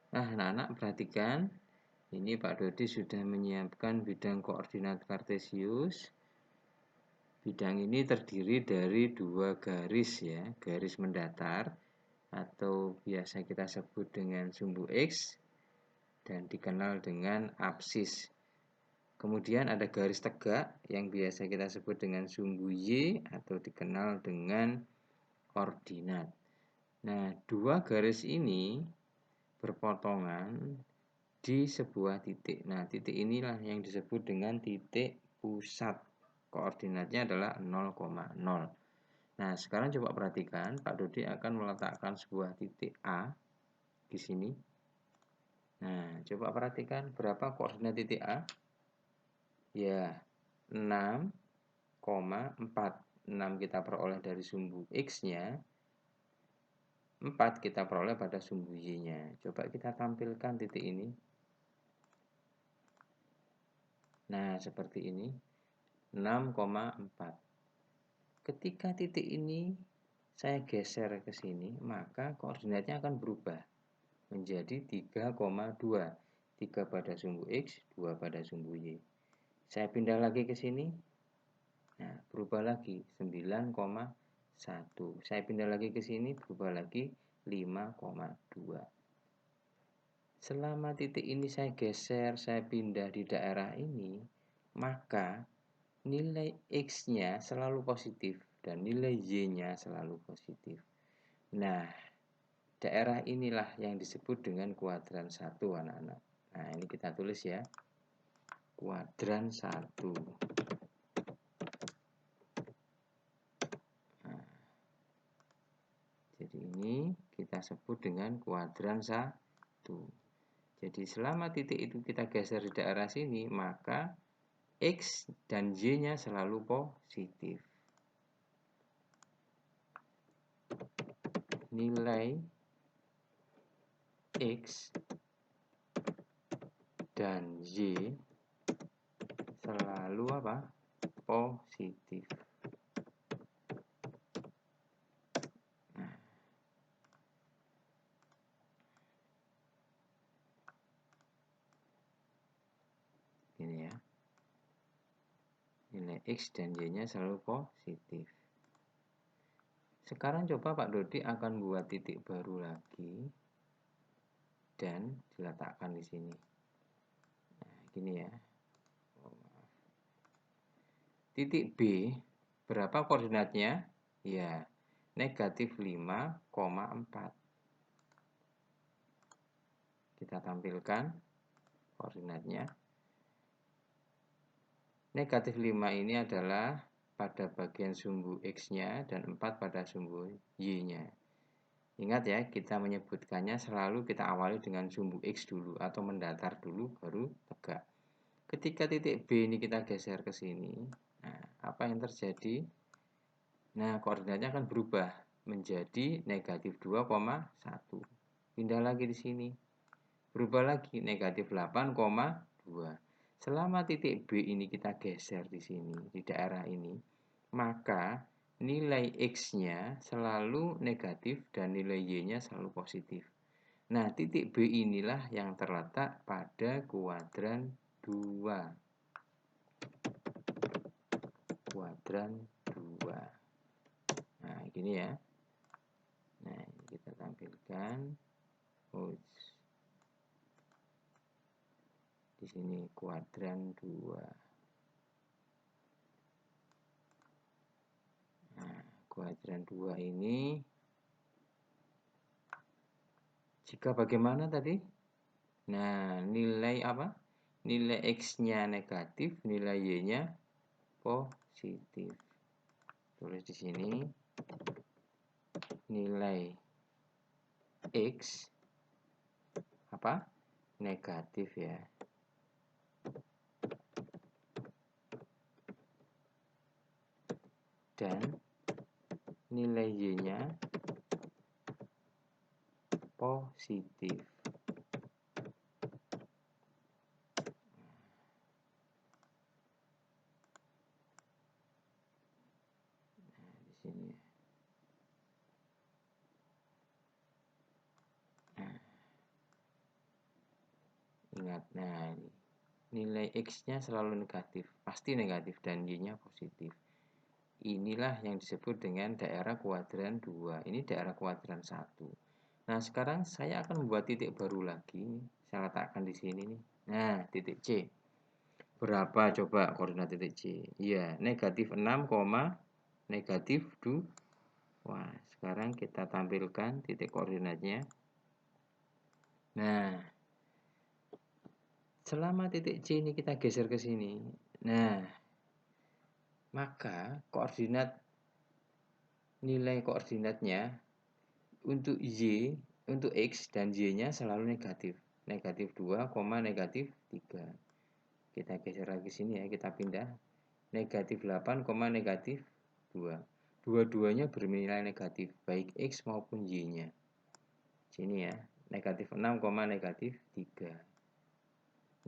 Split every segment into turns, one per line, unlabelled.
Nah, anak-anak perhatikan, ini Pak Dodi sudah menyiapkan bidang koordinat kartesius. Bidang ini terdiri dari dua garis ya, garis mendatar atau biasa kita sebut dengan sumbu X dan dikenal dengan absis. Kemudian ada garis tegak yang biasa kita sebut dengan sumbu Y atau dikenal dengan ordinat. Nah, dua garis ini berpotongan di sebuah titik. Nah, titik inilah yang disebut dengan titik pusat. Koordinatnya adalah 0,0. Nah, sekarang coba perhatikan, Pak Dodi akan meletakkan sebuah titik A di sini. Nah, coba perhatikan berapa koordinat titik A? Ya, 6,4. 6 kita peroleh dari sumbu X-nya, 4 kita peroleh pada sumbu Y-nya. Coba kita tampilkan titik ini. Nah, seperti ini. 6,4. Ketika titik ini saya geser ke sini, maka koordinatnya akan berubah menjadi 3,2. 3 pada sumbu X, 2 pada sumbu Y. Saya pindah lagi ke sini. Nah, berubah lagi 9,1. Saya pindah lagi ke sini, berubah lagi 5,2. Selama titik ini saya geser, saya pindah di daerah ini, maka nilai X-nya selalu positif dan nilai Y-nya selalu positif. Nah, daerah inilah yang disebut dengan kuadran 1, anak-anak. Nah, ini kita tulis ya. Kuadran 1. Nah, jadi ini kita sebut dengan kuadran 1. Jadi selama titik itu kita geser di daerah sini, maka X dan Y-nya selalu positif. Nilai X dan Y selalu apa? Positif. Nah, ini ya. Nilai X dan Y-nya selalu positif. Sekarang coba Pak Dodi akan buat titik baru lagi dan diletakkan di sini. Nah, gini ya. Titik B, berapa koordinatnya? Ya, negatif 5,4. Kita tampilkan koordinatnya. Negatif 5 ini adalah pada bagian sumbu X-nya dan 4 pada sumbu Y-nya. Ingat ya, kita menyebutkannya selalu kita awali dengan sumbu X dulu atau mendatar dulu baru tegak. Ketika titik B ini kita geser ke sini, nah, apa yang terjadi? Nah, koordinatnya akan berubah menjadi negatif 2,1. Pindah lagi di sini. Berubah lagi negatif 8,2. Selama titik B ini kita geser di sini, di daerah ini, maka nilai X-nya selalu negatif dan nilai Y-nya selalu positif. Nah, titik B inilah yang terletak pada kuadran 2. Kuadran 2. Nah, gini ya. Nah, kita tampilkan. Di sini kuadran 2. Nah, kuadran 2 ini jika bagaimana tadi? Nah, nilai apa? Nilai X-nya negatif, nilai Y-nya positif. Tulis di sini nilai X apa? Negatif ya. Dan nilai Y-nya positif. Nah, di sini. Nah, Ingat, nah ini nilai X-nya selalu negatif, pasti negatif, dan Y-nya positif. Inilah yang disebut dengan daerah kuadran 2. Ini daerah kuadran 1. Nah, sekarang saya akan membuat titik baru lagi. Saya letakkan di sini nih. Nah, titik C. Berapa coba koordinat titik C? Iya, negatif 6, negatif 2. Wah, sekarang kita tampilkan titik koordinatnya. Nah, selama titik C ini kita geser ke sini. Nah, maka nilai koordinatnya untuk Y, untuk X dan Y-nya selalu negatif. Negatif 2, negatif 3. Kita geser lagi sini ya, kita pindah. Negatif 8, negatif 2. Dua-duanya bernilai negatif, baik X maupun Y-nya. Sini ya, negatif 6, negatif 3.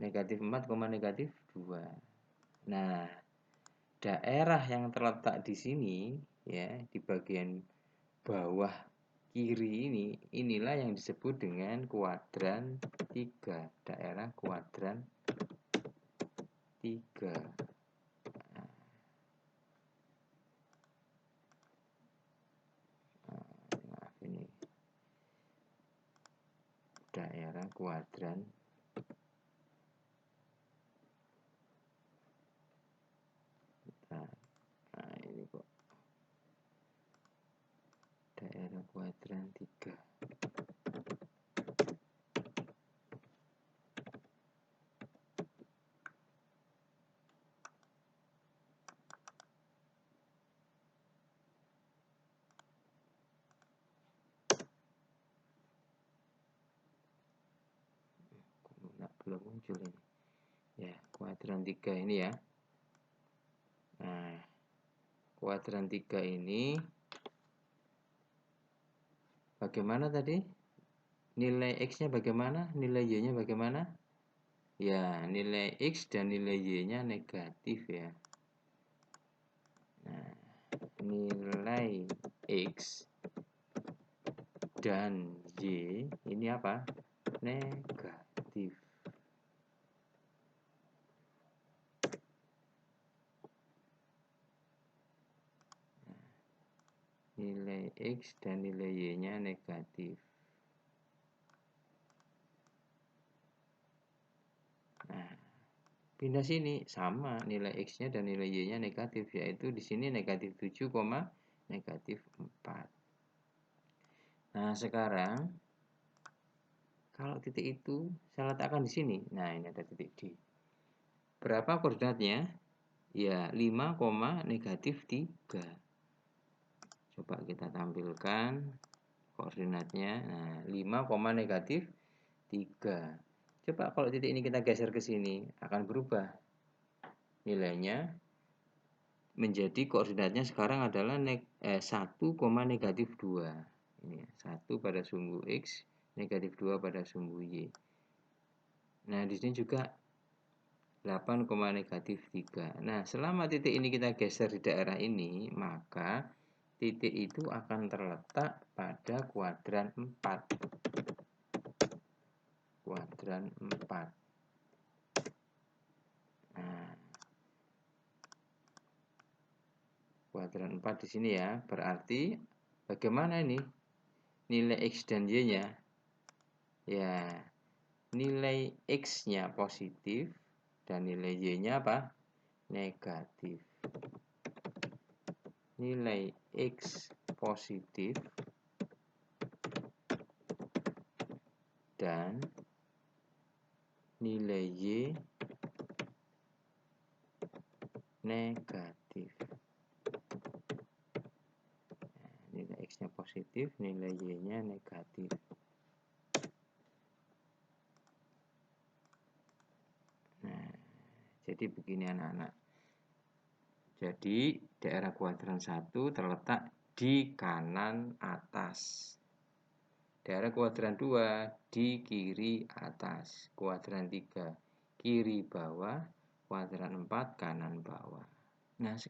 Negatif 4, negatif 2. Nah, daerah yang terletak di sini ya, di bagian bawah kiri ini, inilah yang disebut dengan kuadran 3, daerah kuadran 3. Maaf ini daerah kuadran 3. Nah, ini kok daerah kuadran 3. Belum muncul ini. Ya, kuadran 3 ini ya. Nah, kuadran 3 ini bagaimana tadi? Nilai X-nya bagaimana? Nilai Y-nya bagaimana? Ya, nilai X dan nilai Y-nya negatif ya. Nah, nilai X dan Y ini apa? Negatif. Nah, nilai X dan nilai Y-nya negatif. Nah, pindah sini sama nilai X-nya dan nilai Y-nya negatif, yaitu di sini negatif 7, negatif 4. Nah, sekarang kalau titik itu saya letakkan di sini. Nah, ini ada titik D. Berapa koordinatnya? Ya, 5, negatif 3. Coba kita tampilkan koordinatnya. Nah, 5, negatif 3. Coba kalau titik ini kita geser ke sini, akan berubah. Nilainya menjadi koordinatnya sekarang adalah 1, negatif 2. Ini 1 pada sumbu X, negatif 2 pada sumbu Y. Nah, di sini juga 8, negatif 3. Nah, selama titik ini kita geser di daerah ini, maka titik itu akan terletak pada kuadran 4. Kuadran 4. Nah, kuadran 4 di sini ya. Berarti bagaimana ini? Nilai X dan Y-nya. Ya, nilai X-nya positif dan nilai Y-nya apa? Negatif. Nilai X positif dan nilai Y negatif. Nah, nilai X-nya positif, nilai Y-nya negatif. Nah, jadi begini anak-anak. Jadi daerah kuadran 1 terletak di kanan atas. Daerah kuadran 2 di kiri atas. Kuadran 3 kiri bawah. Kuadran 4 kanan bawah. Nah, sekarang